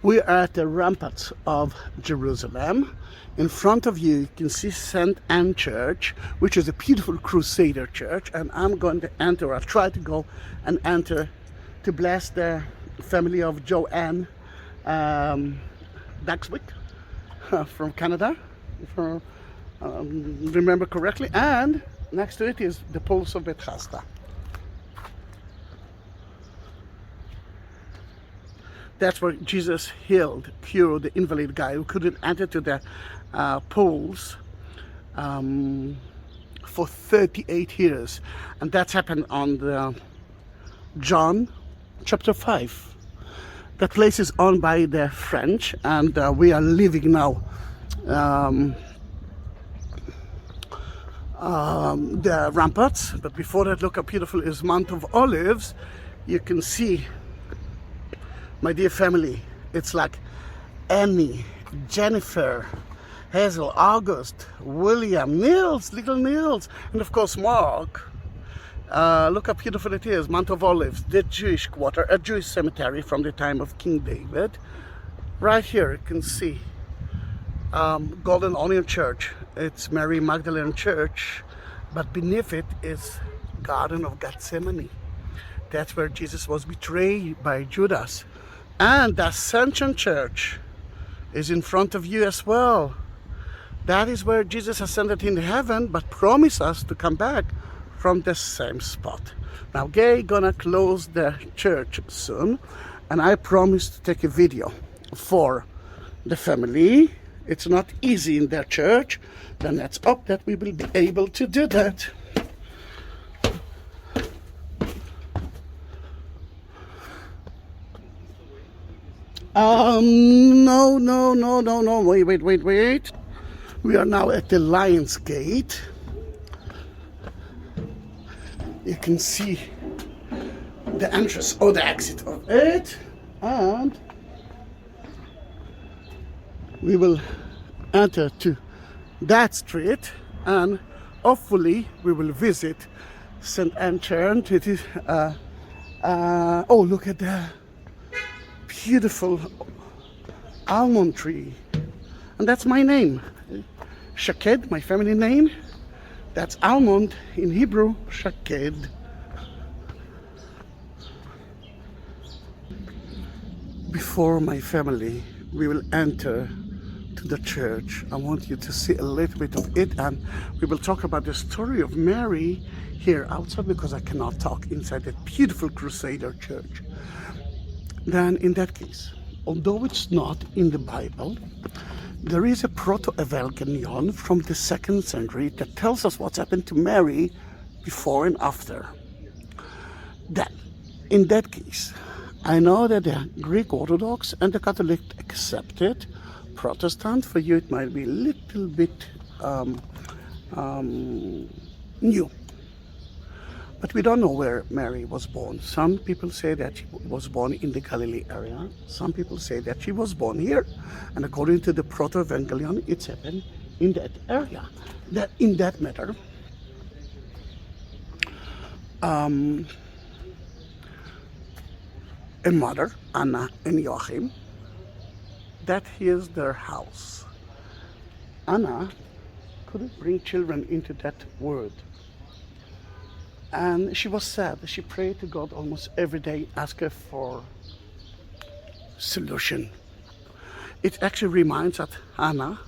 We are at the ramparts of Jerusalem. In front of you, you can see St. Anne Church, which is a beautiful Crusader church. And I'm going to enter, I'll try to go and enter to bless the family of Joachim Dagsvik from Canada, if I remember correctly. And next to it is the Pulse of Bethesda. That's where Jesus healed, cured the invalid guy who couldn't enter to the pools for 38 years. And that's happened on the John chapter 5. That place is owned by the French, and we are leaving now the ramparts. But before that, look how beautiful is Mount of Olives. You can see, my dear family, it's like Annie, Jennifer, Hazel, August, William, Nils, little Nils, and of course Mark. Look how beautiful it is, Mount of Olives, the Jewish quarter, a Jewish cemetery from the time of King David. Right here you can see Golden Onion Church. It's Mary Magdalene Church, but beneath it is Garden of Gethsemane. That's where Jesus was betrayed by Judas. And the Ascension Church is in front of you as well. That is where Jesus ascended into heaven, but promised us to come back from the same spot. Now, Gay gonna close the church soon, and I promised to take a video for the family. It's not easy in their church, then let's hope that we will be able to do that. No, wait. We are now at the Lion's Gate. You can see the entrance or the exit of it, and we will enter to that street, and hopefully we will visit St. Anne Church. It is oh, look at the beautiful almond tree, and that's my name, Shaked, my family name. That's almond in Hebrew, Shaked. Before my family, we will enter to the church. I want you to see a little bit of it, and we will talk about the story of Mary here outside, because I cannot talk inside that beautiful Crusader church. Then in that case, although it's not in the Bible, there is a proto-evangelion from the 2nd century that tells us what's happened to Mary before and after. Then, in that case, I know that the Greek Orthodox and the Catholic accept it. Protestant, for you it might be a little bit new. But we don't know where Mary was born. Some people say that she was born in the Galilee area. Some people say that she was born here. And according to the Proto-Evangelion, it's happened in that area. That in that matter, a mother, Anna and Joachim, that is their house. Anna couldn't bring children into that world. And she was sad. She prayed to God almost every day, asking for solution. It actually reminds us Hannah,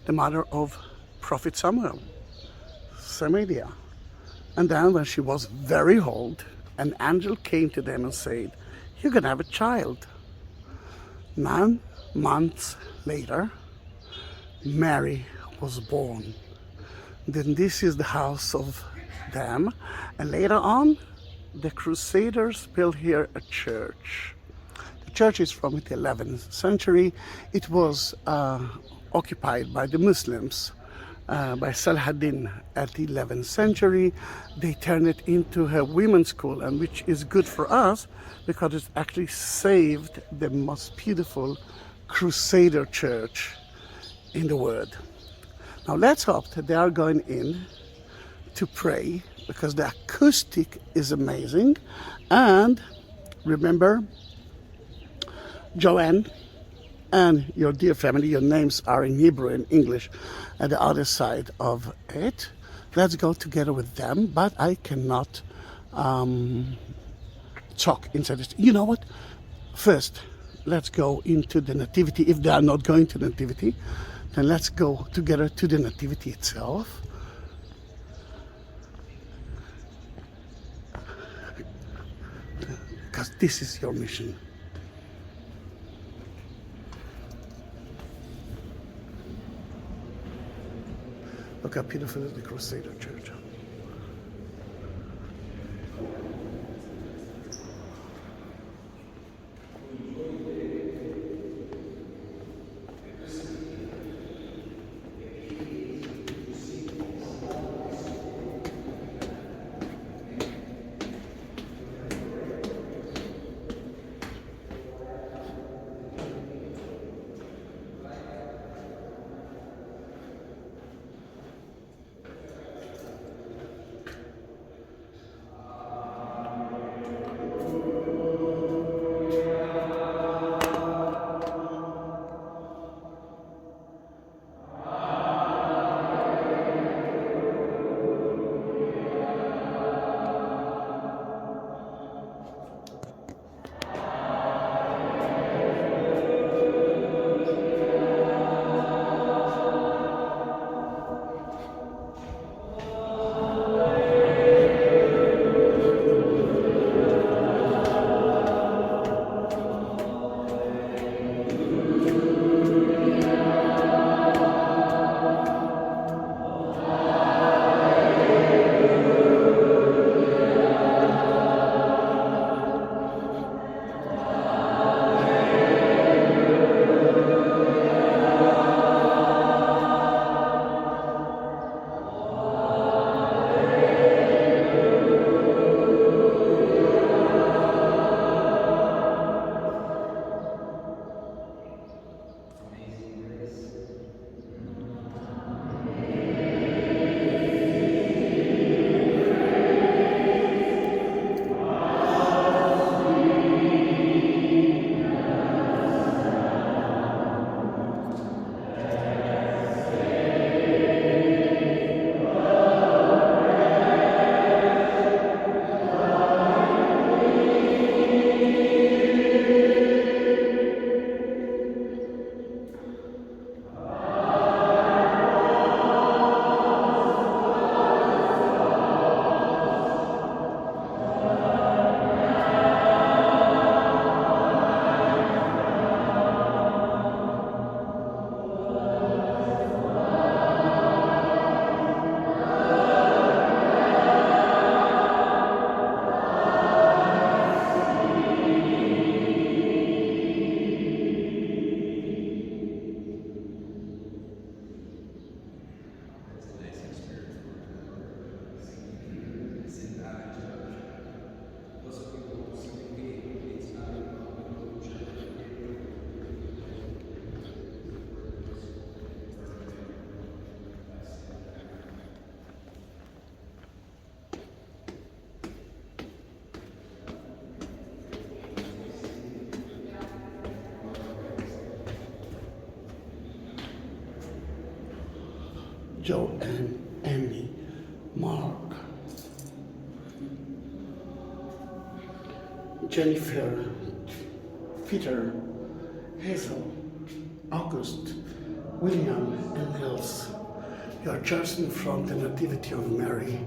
the mother of Prophet Samuel, Samaria. And then when she was very old, an angel came to them and said, "You're going to have a child." 9 months later, Mary was born. Then this is the house of them, and later on the Crusaders built here a church. The church is from the 11th century. It was occupied by the Muslims by Saladin at the 11th century. They turned it into a women's school, and which is good for us because it actually saved the most beautiful Crusader church in the world. Now let's hope that they are going in to pray, because the acoustic is amazing. And remember, Joanne and your dear family, your names are in Hebrew and English at the other side of it. Let's go together with them, but I cannot talk inside this. You know what? First, let's go into the Nativity. If they are not going to Nativity, then let's go together to the Nativity itself. Because this is your mission. Look how beautiful is the Crusader Church. Joachim, Andy, Mark, Jennifer, Peter, Hazel, August, William, and Nils. You are chosen from the Nativity of Mary.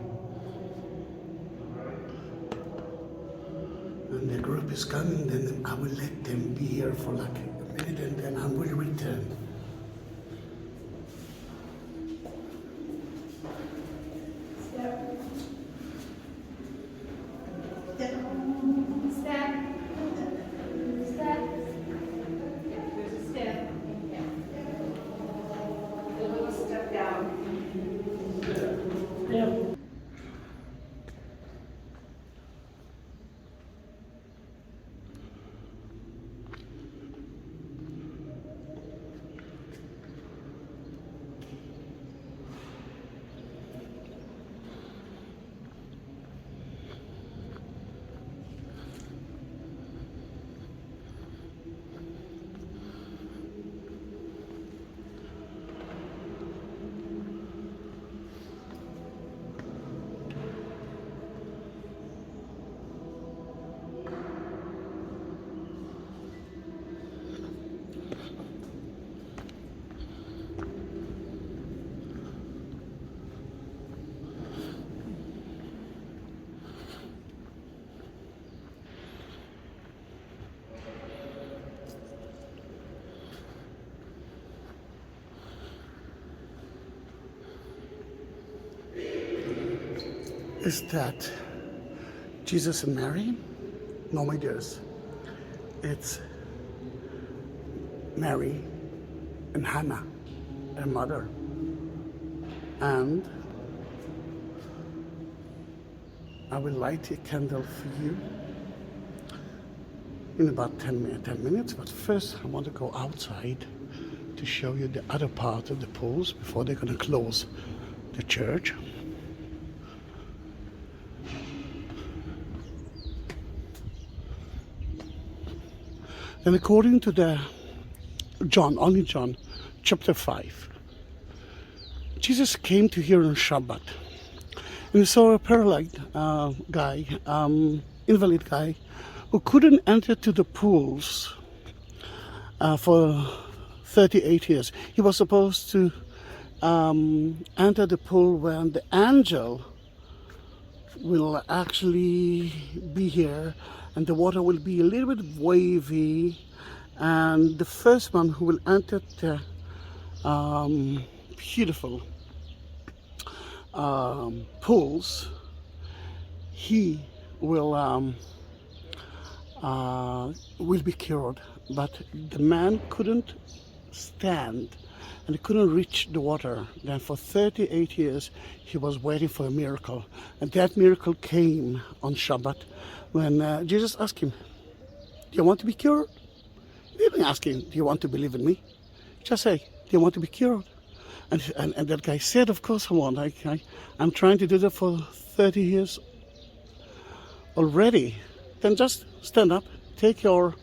And the group is coming, then I will let them be here for like a minute and then I will return. is that Jesus and Mary? No, my dears. It's Mary and Hannah, her mother. And I will light a candle for you in about 10 minutes. But first I want to go outside to show you the other part of the pools before they're going to close the church. And according to the only John, chapter 5, Jesus came to here on Shabbat, and he saw a paralyzed guy, invalid guy, who couldn't enter to the pools for 38 years. He was supposed to enter the pool when the angel will actually be here, and the water will be a little bit wavy, and the first one who will enter the beautiful pools, he will be cured. But the man couldn't stand and he couldn't reach the water. Then for 38 years he was waiting for a miracle, and that miracle came on Shabbat when Jesus asked him, do you want to be cured? He didn't ask him, do you want to believe in me? Just say, do you want to be cured? And that guy said, of course I want. I'm trying to do that for 30 years already. Then just stand up, take your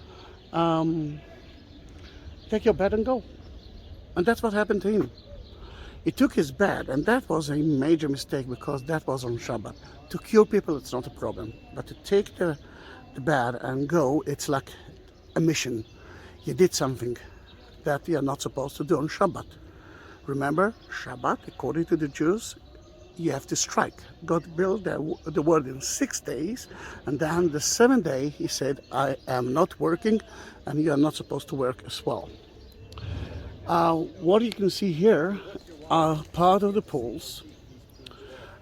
bed and go. And that's what happened to him. He took his bed, and that was a major mistake because that was on Shabbat. To cure people, it's not a problem. But to take the bed and go, it's like a mission. You did something that you're not supposed to do on Shabbat. Remember, Shabbat, according to the Jews, you have to strike. God built the world in 6 days, and then the 7th day, he said, I am not working, and you are not supposed to work as well. What you can see here are part of the pools.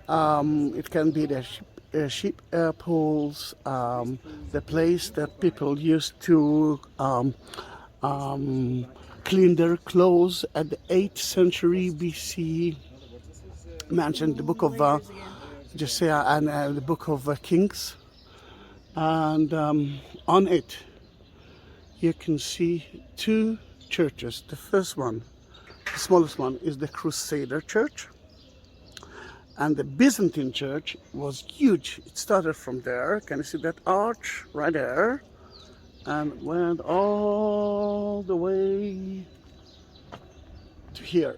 It can be the sheep pools, the place that people used to clean their clothes at the 8th century BC, mentioned the book of Josiah and the book of Kings. And on it, you can see 2 churches. The first one, the smallest one, is the Crusader church. And the Byzantine church was huge. It started from there. Can you see that arch right there? And went all the way to here.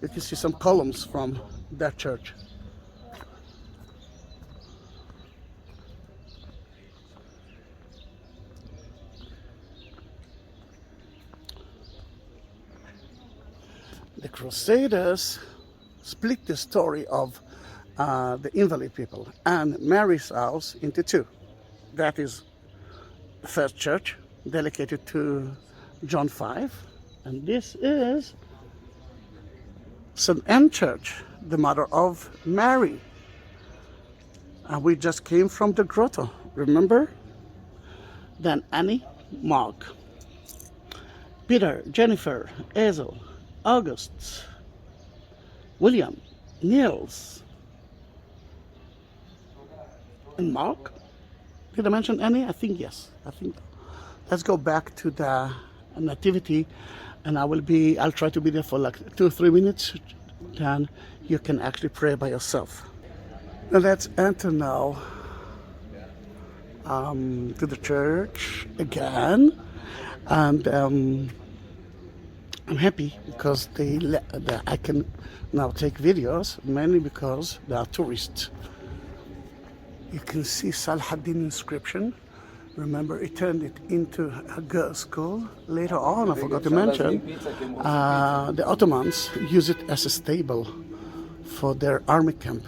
You can see some columns from that church. The Crusaders split the story of the invalid people and Mary's house into 2. That is the first church dedicated to John 5, and this is St. Anne Church, the mother of Mary. And we just came from the Grotto, remember? Then Annie, Mark, Peter, Jennifer, Hazel, August, William, Nils, and Mark. Did I mention Annie? I think yes. Let's go back to the Nativity, and I'll try to be there for like 2 or 3 minutes. Then you can actually pray by yourself. Now let's enter now to the church again, and I'm happy because I can now take videos, mainly because there are tourists. You can see Saladin inscription. Remember, he turned it into a girls' school. Later on, I forgot to mention, the Ottomans used it as a stable for their army camp.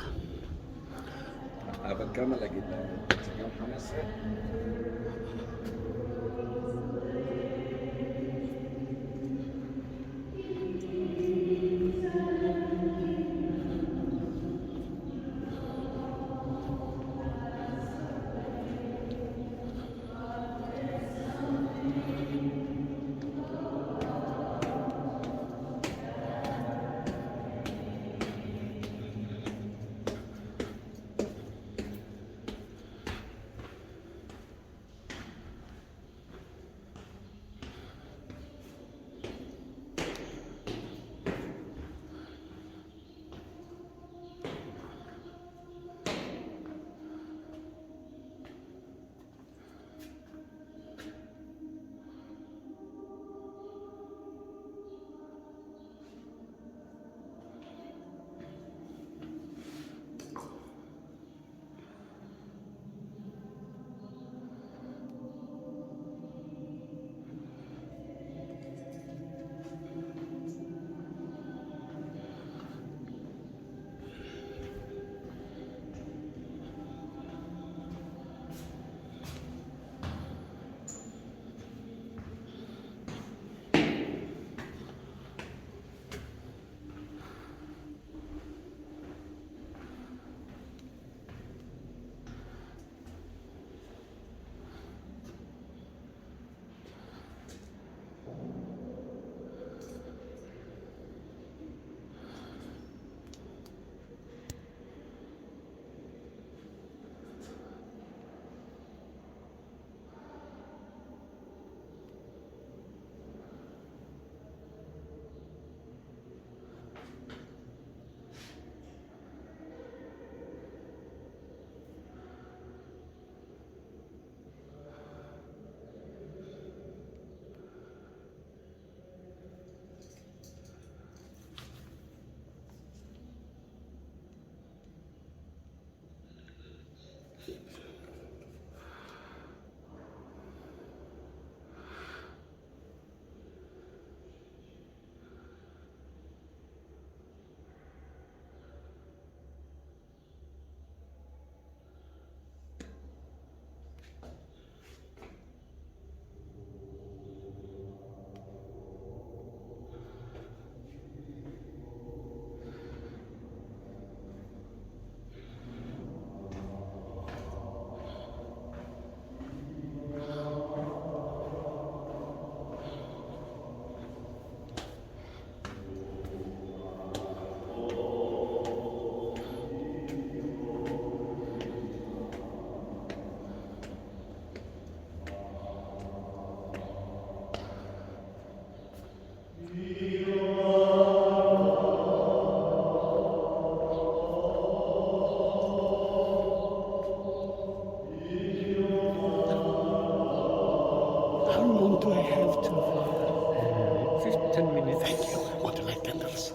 10 minutes. Thank you. Want to light candles?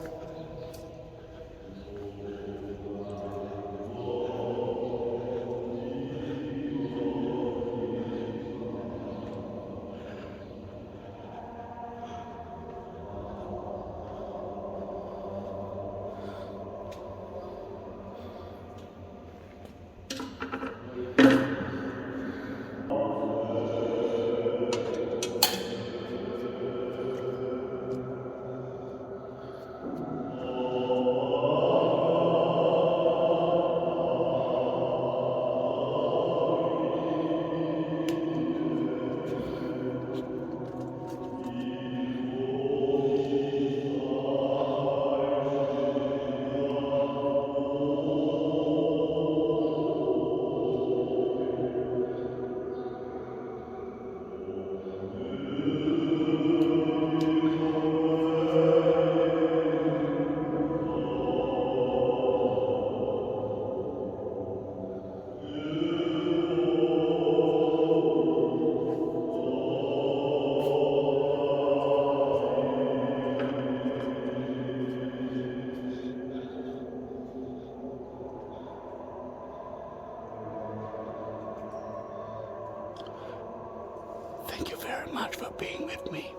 Thank you very much for being with me.